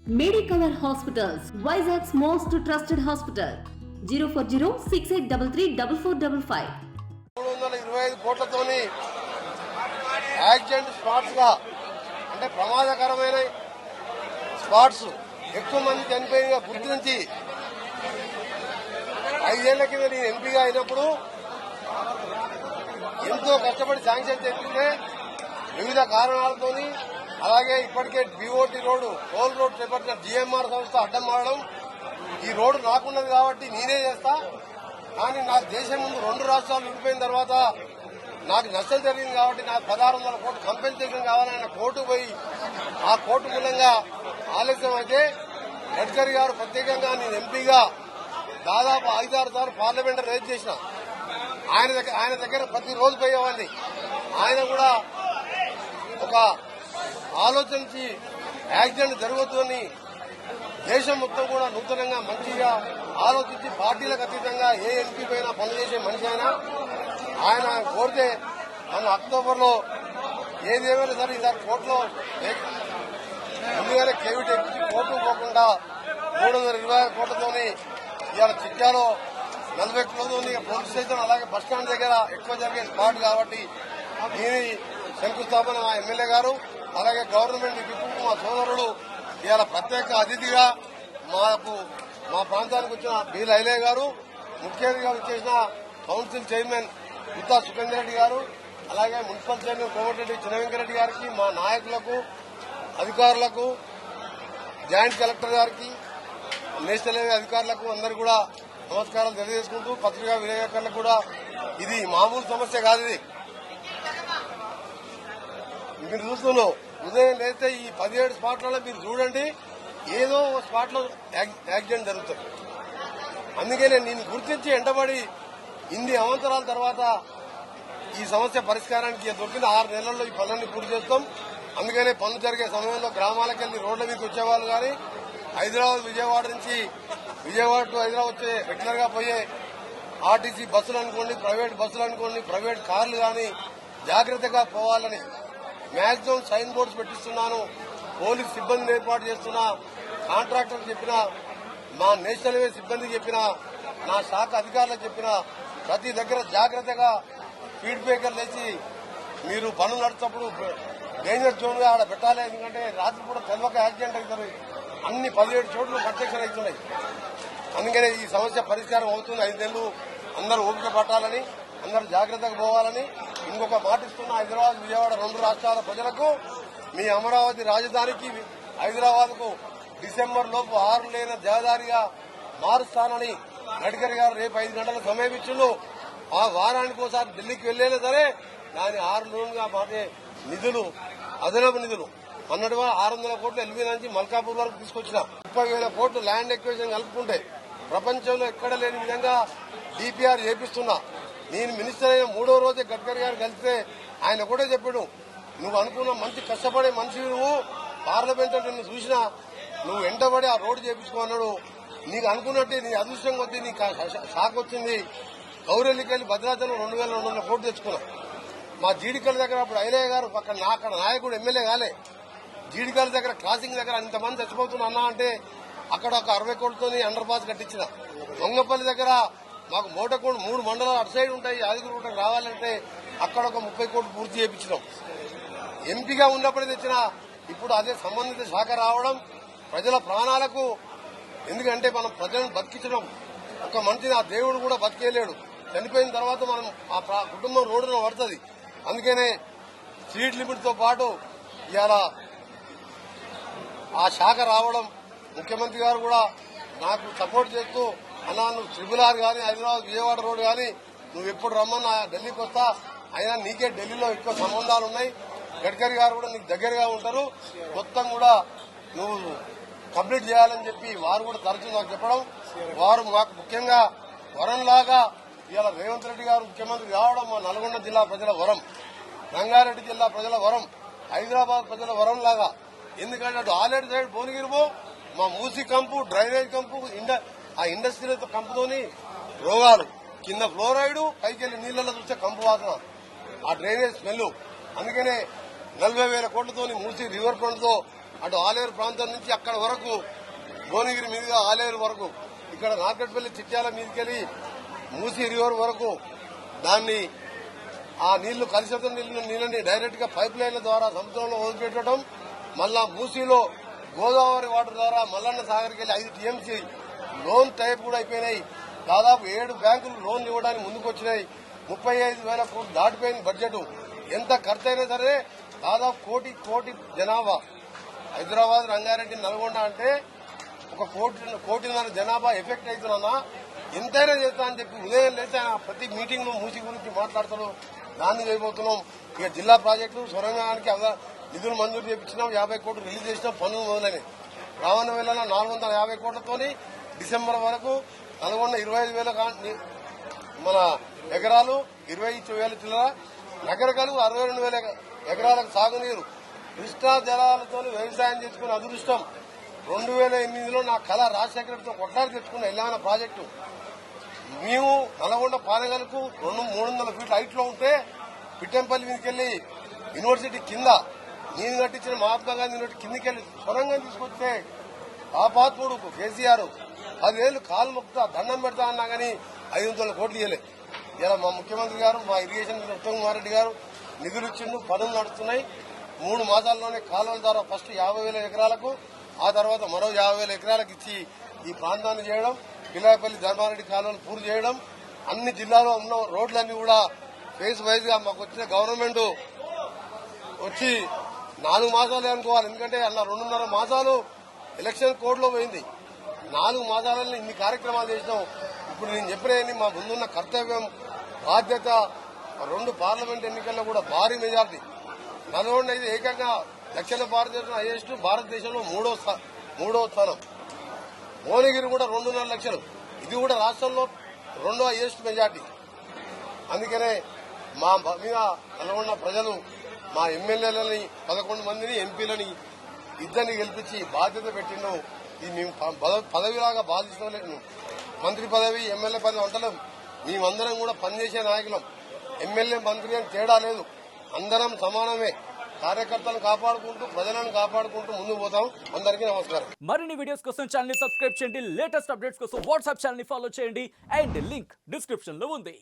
Medicover Hospitals, Vizag's most trusted hospital. 04068334455. 325 కోట్లతోని accident spots గా అంటే ప్రమాదకరమైన స్పాట్స్ ఎక్కువ మంది చనిపోయిన గుర్తించి 5 ఏళ్ల కింద నేను ఎంపీగా అయినప్పుడు ఎంతో కష్టపడి శాంక్షన్ చేస్తుంటే వివిధ కారణాలతోని అలాగే ఇప్పటికే బీఓటీ రోడ్డు టోల్ రోడ్ చేపట్టిన జీఎంఆర్ సంస్థ అడ్డం మారడం ఈ రోడ్డు నాకున్నది కాబట్టి నేనే చేస్తా. కానీ నాకు దేశం ముందు 2 రాష్ట్రాలు విడిపోయిన తర్వాత నాకు నష్టం జరిగింది కాబట్టి నాకు 1600 కోట్లు కంపెన్సేషన్ కావాలని కోర్టు పోయి ఆ కోర్టు మూలంగా ఆలస్యం అయితే గడ్కరీ గారు ప్రత్యేకంగా నేను ఎంపీగా దాదాపు 5-6 సార్లు పార్లమెంట్ రేజ్ చేసిన ఆయన దగ్గర ప్రతిరోజు పోయేవాడిని. ఆయన కూడా ఒక ఆలోచించి యాక్సిడెంట్ జరగొద్దని దేశం మొత్తం కూడా నూతనంగా మంచిగా ఆలోచించి పార్టీలకు అతీతంగా ఏ ఎంపీ పైన పనిచేసే మనిషి అయినా ఆయన కోరితే మన అక్టోబర్లో ఏదేమైనా సరే ఈసారి కోర్టులో ముందుగానే కేవిట్ ఎక్కించి కోర్టు పోకుండా 325 కోట్లతోని ఇవాళ చిట్యాలో 40 కోట్లతోని పోలీస్ స్టేషన్ అలాగే బస్టాండ్ దగ్గర ఎక్కువ జరిగే స్పాట్ కాబట్టి దీని శంకుస్థాపన మా ఎమ్మెల్యే గారు అలాగే గవర్నమెంట్ విప్పు మా సోదరుడు ఇవాళ ప్రత్యేక అతిథిగా మా ప్రాంతానికి వచ్చిన బి లైలే గారు, ముఖ్య అతిథిగా వచ్చేసిన కౌన్సిల్ చైర్మన్ గుత్తా సుఖేందర్ రెడ్డి గారు, అలాగే మున్సిపల్ చైర్మన్ కోమటిరెడ్డి చినవెంకరెడ్డి గారికి, మా నాయకులకు, అధికారులకు, జాయింట్ కలెక్టర్ గారికి, నేషనల్ హైవే అధికారులకు అందరూ కూడా నమస్కారాలు తెలియజేసుకుంటూ పత్రికా విలేకరులకు కూడా ఇది మామూలు సమస్య కాదు. ఇది మీరు చూస్తున్నాం ఉదయం లేస్తే ఈ 17 స్పాట్లలో మీరు చూడండి ఏదో ఒక స్పాట్ లో యాక్సిడెంట్ జరుగుతుంది. అందుకనే నేను గుర్తించి ఎండబడి ఇన్ని అవంతరాల తర్వాత ఈ సమస్య పరిష్కారానికి దొరికిన 6 నెలల్లో ఈ పనులన్నీ పూర్తి చేస్తాం. అందుకనే పనులు జరిగే సమయంలో గ్రామాలకు వెళ్లి రోడ్ల మీదకి వచ్చేవాళ్ళు కానీ హైదరాబాద్ విజయవాడ నుంచి విజయవాడ టు హైదరాబాద్ వచ్చే రెగ్యులర్ గా పోయే ఆర్టీసీ బస్సులు అనుకోండి, ప్రైవేట్ బస్సులు అనుకోండి, ప్రైవేట్ కార్లు కానీ జాగ్రత్తగా పోవాలని మ్యాక్సిమం సైన్ బోర్డ్స్ పెట్టిస్తున్నాను. పోలీస్ సిబ్బందిని ఏర్పాటు చేస్తున్నా, కాంట్రాక్టర్ చెప్పిన, మా నేషనల్ హైవే సిబ్బందికి చెప్పిన, నా శాఖ అధికారులకు చెప్పిన ప్రతి దగ్గర జాగ్రత్తగా స్పీడ్ బ్రేకర్లు వేసి మీరు పనులు నడుచున్నప్పుడు డేంజర్ జోన్ గా ఆడ పెట్టాలి. ఎందుకంటే రాత్రిపూట తెలవక యాక్సిడెంట్ అవుతుంది. అన్ని 17 చోట్ల ప్రత్యక్షం అవుతున్నాయి. అందుకనే ఈ సమస్య పరిష్కారం అవుతుంది. 5 నెలలు అందరూ ఓపిక పట్టాలని, అందరూ జాగ్రత్తగా పోవాలని ఇంకొక మాట ఇస్తున్న హైదరాబాద్ విజయవాడ 2 రాష్ట్రాల ప్రజలకు మీ అమరావతి రాజధానికి హైదరాబాద్ కు డిసెంబర్ లోపు 6 లేన జహదారిగా మారుస్తానని గడ్కరీ గారు రేపు 5 గంటల సమయం ఇచ్చిండు. ఆ వారానికి ఒకసారి ఢిల్లీకి వెళ్లేనా సరే దాని 6 నెలలుగా మాకే నిధులు, అదనపు నిధులు మొన్నటి 600 కోట్లు ఎల్బీ నుంచి మల్కాపూర్ వరకు తీసుకొచ్చిన 30,000 కోట్లు ల్యాండ్ ఎక్విజిషన్ కలుపుకుంటే ప్రపంచంలో ఎక్కడ లేని విధంగా డిపిఆర్ చేపిస్తున్నా. నేను మినిస్టర్ అయిన 3వ రోజే గడ్కరీ గారు కలిస్తే ఆయన కూడా చెప్పాడు, నువ్వు అనుకున్న మంచి కష్టపడే మనిషి, నువ్వు పార్లమెంట్ నిన్ను చూసినా నువ్వు వెంటబడి ఆ రోడ్డు చేపించుకున్నాడు. నీకు అనుకున్నట్టే నీ అదృష్టం కొద్దీ నీకు షాక్ వచ్చింది. గౌరెల్లికి వెళ్లి భద్రాచలం 2,200 కోట్లు తెచ్చుకున్నా. మా జీడికల దగ్గర అప్పుడు ఐలయ్య గారు అక్కడ నాయకుడు ఎమ్మెల్యే కాలే, జీడికల దగ్గర క్రాసింగ్ దగ్గర ఇంతమంది చచ్చిపోతున్నా అన్నా అంటే అక్కడ ఒక 60 కోట్లతోని అండర్ పాస్ కట్టించిన. దొంగపల్లి దగ్గర మాకు మోటకోడు 3 మండలాలు అటు సైడ్ ఉంటాయి, యాదగిరిగుట్టకు రావాలంటే అక్కడ ఒక 30 కోట్లు పూర్తి చేయించినాం. ఎంపీగా ఉన్నప్పుడే తెచ్చిన. ఇప్పుడు అదే సంబంధిత శాఖ రావడం ప్రజల ప్రాణాలకు, ఎందుకంటే మనం ప్రజలను బతికించడం. ఒక మనిషిని ఆ దేవుడు కూడా బతికేయలేడు. చనిపోయిన తర్వాత మనం ఆ కుటుంబం రోడ్డున పడుతుంది. అందుకనే స్పీడ్ లిమిట్ తో పాటు ఇవాళ ఆ శాఖ రావడం, ముఖ్యమంత్రి గారు కూడా నాకు సపోర్ట్ చేస్తూ అన్నా నువ్వు త్రిపుల్ కానీ హైదరాబాద్ విజయవాడ రోడ్ కానీ నువ్వు ఎప్పుడు రమ్మన్నా ఢిల్లీకి వస్తా, అయినా నీకే ఢిల్లీలో ఎక్కువ సంబంధాలు ఉన్నాయి, గడ్కరీ గారు కూడా నీకు దగ్గరగా ఉంటారు, మొత్తం కూడా నువ్వు కంప్లీట్ చేయాలని చెప్పి వారు కూడా తరచూ నాకు చెప్పడం. వారు మాకు ముఖ్యంగా వరంలాగా ఇవాళ రేవంత్ రెడ్డి గారు ముఖ్యమంత్రి కావడం మా నల్గొండ జిల్లా ప్రజల వరం, రంగారెడ్డి జిల్లా ప్రజల వరం, హైదరాబాద్ ప్రజల వరం లాగా. ఎందుకంటే అటు ఆలేడు సైడ్ భువనగిరిపో మా మూసి కంపు, డ్రైనేజ్ కంపు, ఆ ఇండస్ట్రీ కంపుతోని రోగాలు, కింద ఫ్లోరైడ్, పైకి వెళ్లి నీళ్లలో చూస్తే కంపు వాసన, ఆ డ్రైనేజ్ స్మెల్. అందుకనే 40,000 కోట్లతో మూసి రివర్ ఫ్రంట్ తో అటు ఆలేరు ప్రాంతం నుంచి అక్కడ వరకు భువనగిరి మీదుగా ఆలేరు వరకు ఇక్కడ నార్కట్పల్లి చిట్యాల మీదకెళ్లి మూసీ రివర్ వరకు దాన్ని ఆ నీళ్లు కలుషిత నీళ్ళని డైరెక్ట్ గా పైప్ లైన్ల ద్వారా సముద్రంలో వదిలిపెట్టడం, మళ్ళా మూసీలో గోదావరి వాటర్ ద్వారా మల్లన్న సాగర్కి వెళ్లి 5 టీఎంసీ లోన్ టైప్ కూడా అయిపోయినాయి. దాదాపు 7 బ్యాంకులు లోన్లు ఇవ్వడానికి ముందుకొచ్చినాయి. 35,000 కోట్లు దాటిపోయింది బడ్జెట్. ఎంత ఖర్చు అయినా సరే దాదాపు కోటి జనాభా. హైదరాబాద్, రంగారెడ్డి, నల్గొండ అంటే ఒక కోటిన్నర జనాభా ఎఫెక్ట్ అవుతున్నా ఎంతైనా చేస్తా అని చెప్పి ఉదయం లేస్తే ఆయన ప్రతి మీటింగ్ లో మూసి గురించి మాట్లాడతాడు. దాన్ని చేయబోతున్నాం. ఇక జిల్లా ప్రాజెక్టులు సొరంగానికి నిధులు మంజూరు చేయించినాం, 50 కోట్లు రిలీజ్ చేసినాం, పనులు మొదలైనవి. రావణ వేళ 450 కోట్లతోని డిసెంబర్ వరకు నల్గొండ 25,000 మన ఎకరాలు, 21,000 చిల్లర నగరకాలు 62,000 ఎకరాలకు సాగునీరు, కృష్ణా జలాలతో వ్యవసాయం చేసుకునే అదృష్టం. 2008లో నా కళ రాజశేఖరతో కొట్లాడి తెచ్చుకున్న ఎల్లాన ప్రాజెక్టు. మేము నల్గొండ పానగలకు 300 ఫీట్ల హైట్ లో ఉంటే పిట్టంపల్లి మీదకెళ్లి యూనివర్సిటీ కింద నేను కట్టించిన మహాత్మా గాంధీ యూనివర్సిటీ కిందకెళ్లి సొరంగం తీసుకొస్తే ఆపాత్ముడు కేసీఆర్ 10 ఏళ్లు కాలు మొక్కుతా దండం పెడతా అన్నా గానీ 500 కోట్లు ఇవ్వలే. ఇలా మా ముఖ్యమంత్రి గారు, మా ఇరిగేషన్ ఉత్తమ్ కుమార్ రెడ్డి గారు నిధులు ఇచ్చిండు, పనులు నడుస్తున్నాయి. 3 మాసాల్లోనే కాలువల ద్వారా ఫస్ట్ 50,000 ఎకరాలకు, ఆ తర్వాత మరో 50,000 ఎకరాలకు ఇచ్చి ఈ ప్రాంతాన్ని చేయడం, పిల్లాపల్లి ధర్మారెడ్డి కాలువలు పూర్తి చేయడం, అన్ని జిల్లాలో ఉన్న రోడ్లన్నీ కూడా ఫేజ్ వైజ్ గా మాకు వచ్చిన గవర్నమెంట్ వచ్చి 4 మాసాలే అనుకోవాలి. ఎందుకంటే అలా 2.5 మాసాలు ఎలక్షన్ కోడ్ లో పోయింది. 4 మాసాలలో ఇన్ని కార్యక్రమాలు చేసినాం. ఇప్పుడు నేను చెప్పిన మా ముందున్న కర్తవ్యం, బాధ్యత. 2 పార్లమెంట్ ఎన్నికల్లో కూడా భారీ మెజార్టీ. నల్గొండ అయితే ఏకంగా దక్షిణ భారతదేశం హైయెస్ట్, భారతదేశంలో 3వ స్థానం. భువనగిరి కూడా 2.5 లక్షలు. ఇది కూడా రాష్ట్రంలో 2వ హైయెస్ట్ మెజార్టీ. అందుకనే మా మీద నల్గొండ ప్రజలు మా ఎమ్మెల్యేలని 11 మందిని, ఎంపీలని 2 గెలిపించి బాధ్యత పెట్టిండు. ఇది మేము పదవిలాగా బాధిస్తలేదు. మంత్రి పదవి, ఎమ్మెల్యే పదవి అంటలేం. మేమందరం కూడా పనిచేసే నాయకులం. ఎమ్మెల్యే, మంత్రి అని తేడా లేదు. అందరం సమానమే. కార్యకర్తలను కాపాడుకుంటూ, ప్రజలను కాపాడుకుంటూ ముందుకు పోతాం. అందరికీ నమస్కారం. మరిన్ని వీడియోస్ కోసం ఛానల్ ని సబ్స్క్రైబ్ చేయండి. లేటెస్ట్ అప్డేట్స్ కోసం వాట్సాప్ ఛానల్ ని ఫాలో చేయండి. అండ్ లింక్ డిస్క్రిప్షన్ లో ఉంది.